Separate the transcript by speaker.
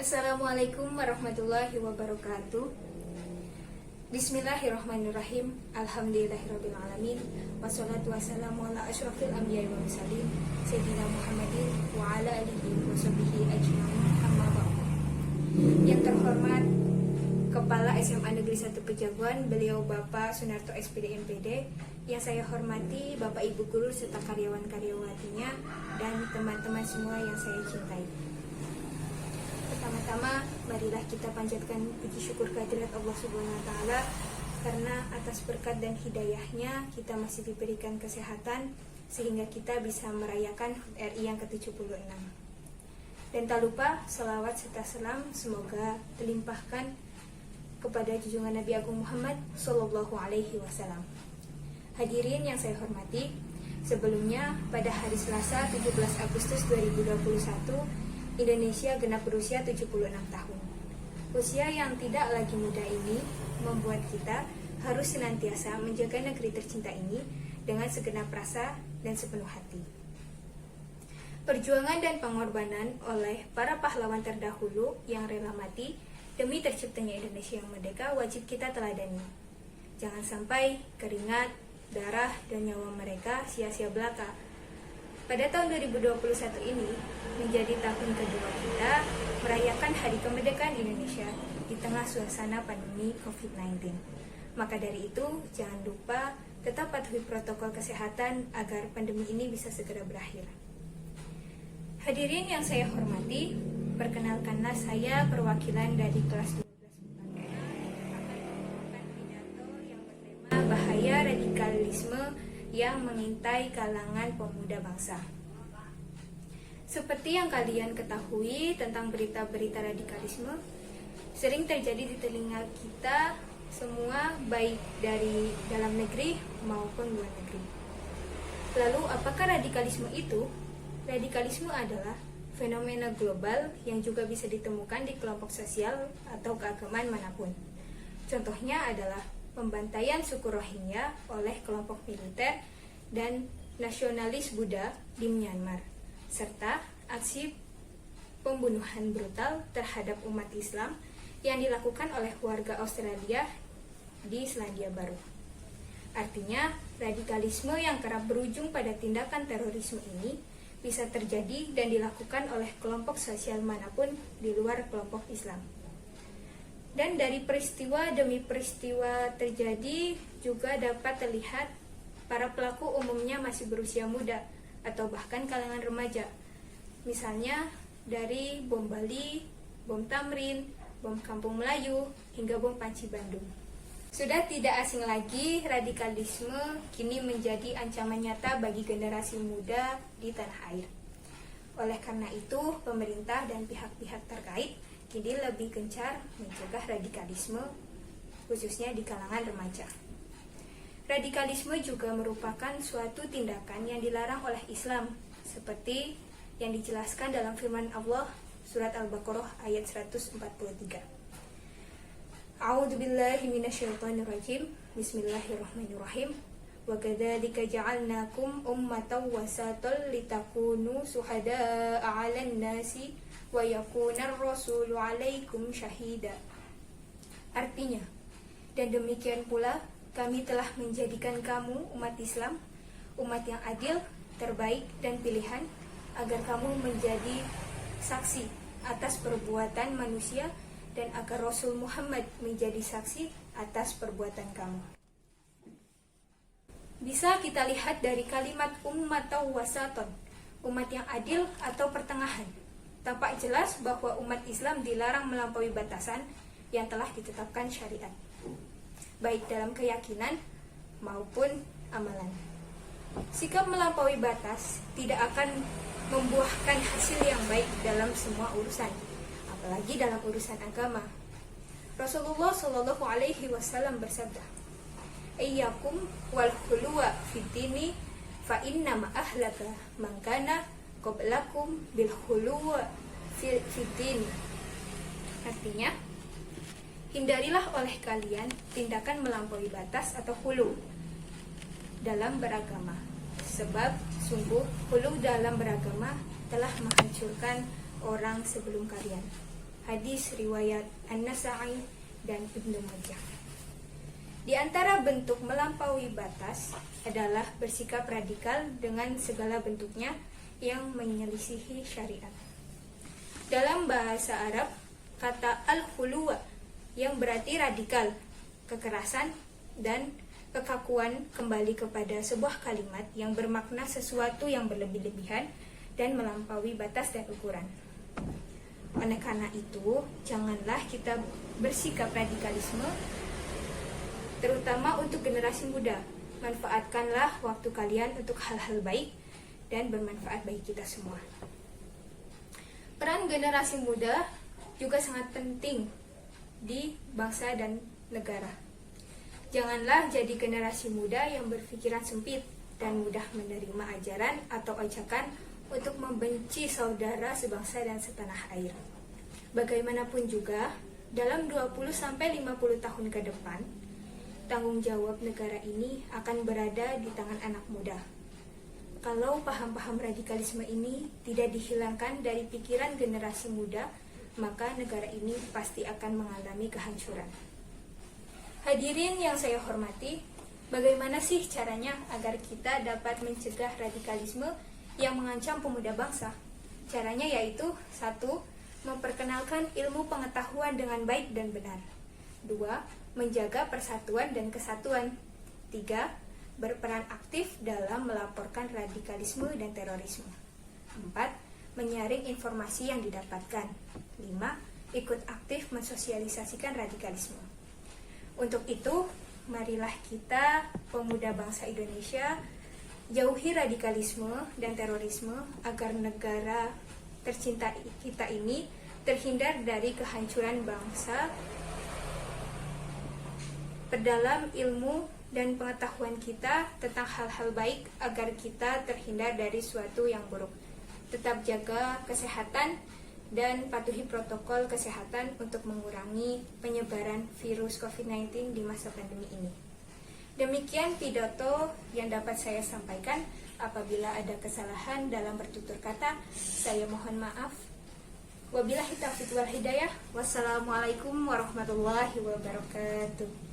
Speaker 1: Assalamualaikum warahmatullahi wabarakatuh. Bismillahirrahmanirrahim. Alhamdulillahirrabbilalamin. Wassalatu wassalamu ala asyrafil anbiya'i wal mursalin Sayyidina Muhammadin wa ala alihi wa sahbihi ajma'in. Amma ba'du. Yang terhormat Kepala SMA Negeri 1 Pejaguan, beliau Bapak Sunarto SPD MPD. Yang saya hormati Bapak Ibu guru serta karyawan-karyawatinya dan teman-teman semua yang saya cintai. Pertama-tama, marilah kita panjatkan puji syukur kehadirat Allah Subhanahu wa Ta'ala, karena atas berkat dan hidayahnya kita masih diberikan kesehatan sehingga kita bisa merayakan HUT RI yang ke-76. Dan tak lupa salawat serta salam semoga terlimpahkan kepada junjungan Nabi Agung Muhammad Sallallahu Alaihi Wasallam. Hadirin yang saya hormati, sebelumnya pada hari Selasa 17 Agustus 2021 Indonesia genap berusia 76 tahun. Usia yang tidak lagi muda ini membuat kita harus senantiasa menjaga negeri tercinta ini dengan segenap rasa dan sepenuh hati. Perjuangan dan pengorbanan oleh para pahlawan terdahulu yang rela mati demi terciptanya Indonesia yang merdeka wajib kita teladani. Jangan sampai keringat, darah, dan nyawa mereka sia-sia belaka. Pada tahun 2021 ini menjadi tahun kedua kita merayakan Hari Kemerdekaan Indonesia di tengah suasana pandemi COVID-19. Maka dari itu, jangan lupa tetap patuhi protokol kesehatan agar pandemi ini bisa segera berakhir. Hadirin yang saya hormati, perkenalkanlah saya perwakilan dari kelas 12 Pertama akan membawakan pidato yang bertema bahaya radikalisme yang mengintai kalangan pemuda bangsa. Seperti yang kalian ketahui tentang berita-berita radikalisme, sering terjadi di telinga kita semua, baik dari dalam negeri maupun luar negeri. Lalu, apakah radikalisme itu? Radikalisme adalah fenomena global yang juga bisa ditemukan di kelompok sosial atau keagamaan manapun. Contohnya adalah pembantaian suku Rohingya oleh kelompok militer dan nasionalis Buddha di Myanmar, serta aksi pembunuhan brutal terhadap umat Islam yang dilakukan oleh warga Australia di Selandia Baru. Artinya, radikalisme yang kerap berujung pada tindakan terorisme ini bisa terjadi dan dilakukan oleh kelompok sosial manapun di luar kelompok Islam. Dan dari peristiwa demi peristiwa terjadi juga dapat terlihat para pelaku umumnya masih berusia muda atau bahkan kalangan remaja. Misalnya dari bom Bali, bom Tamrin, bom Kampung Melayu, hingga bom Panci Bandung. Sudah tidak asing lagi, radikalisme kini menjadi ancaman nyata bagi generasi muda di tanah air. Oleh karena itu, pemerintah dan pihak-pihak terkait kini lebih gencar mencegah radikalisme, khususnya di kalangan remaja. Radikalisme juga merupakan suatu tindakan yang dilarang oleh Islam, seperti yang dijelaskan dalam firman Allah surat Al-Baqarah ayat 143. A'udzubillahi minasyaitonirrajim. Bismillahirrahmanirrahim. Wa kadzalika ja'alnakum ummatan wasatan litakunu syuhada'a 'alan nasi wa yakunar rasulu 'alaikum syahida. Artinya, dan demikian pula kami telah menjadikan kamu umat Islam, umat yang adil, terbaik dan pilihan, agar kamu menjadi saksi atas perbuatan manusia dan agar Rasul Muhammad menjadi saksi atas perbuatan kamu. Bisa kita lihat dari kalimat ummatan wasaton, umat yang adil atau pertengahan. Tampak jelas bahwa umat Islam dilarang melampaui batasan yang telah ditetapkan syariat, baik dalam keyakinan maupun amalan. Sikap melampaui batas tidak akan membuahkan hasil yang baik dalam semua urusan, apalagi dalam urusan agama. Rasulullah Shallallahu Alaihi Wasallam bersabda, "Iyyakum wal khuluwa fitini, fa inna ma ahlaka man kana qablakum bil khuluwa fitini." Artinya, hindarilah oleh kalian tindakan melampaui batas atau khulu dalam beragama, sebab sungguh khulu dalam beragama telah menghancurkan orang sebelum kalian. hadis riwayat An-Nasa'i dan Ibnu Majah. Di antara bentuk melampaui batas adalah bersikap radikal dengan segala bentuknya yang menyelisihi syariat. Dalam bahasa Arab, kata al-khuluwa yang berarti radikal, kekerasan, dan kekakuan kembali kepada sebuah kalimat yang bermakna sesuatu yang berlebih-lebihan dan melampaui batas dan ukuran. Oleh karena itu, janganlah kita bersikap radikalisme, terutama untuk generasi muda. Manfaatkanlah waktu kalian untuk hal-hal baik dan bermanfaat bagi kita semua. Peran generasi muda juga sangat penting di bangsa dan negara. Janganlah jadi generasi muda yang berpikiran sempit dan mudah menerima ajaran atau ajakan untuk membenci saudara sebangsa dan setanah air. Bagaimanapun juga, dalam 20-50 tahun ke depan, tanggung jawab negara ini akan berada di tangan anak muda. Kalau paham-paham radikalisme ini tidak dihilangkan dari pikiran generasi muda, maka negara ini pasti akan mengalami kehancuran. Hadirin yang saya hormati, bagaimana sih caranya agar kita dapat mencegah radikalisme yang mengancam pemuda bangsa? Caranya yaitu 1. Memperkenalkan ilmu pengetahuan dengan baik dan benar. 2. Menjaga persatuan dan kesatuan. 3. Berperan aktif dalam melaporkan radikalisme dan terorisme. 4. Menyaring informasi yang didapatkan. 5. Ikut aktif mensosialisasikan radikalisme. Untuk itu, marilah kita, pemuda bangsa Indonesia, jauhi radikalisme dan terorisme agar negara tercinta kita ini terhindar dari kehancuran bangsa. Perdalam ilmu dan pengetahuan kita tentang hal-hal baik agar kita terhindar dari suatu yang buruk. Tetap jaga kesehatan dan patuhi protokol kesehatan untuk mengurangi penyebaran virus COVID-19 di masa pandemi ini. Demikian pidato yang dapat saya sampaikan. Apabila ada kesalahan dalam bertutur kata, saya mohon maaf. Wabillahi taufiq wal hidayah. Wassalamualaikum warahmatullahi wabarakatuh.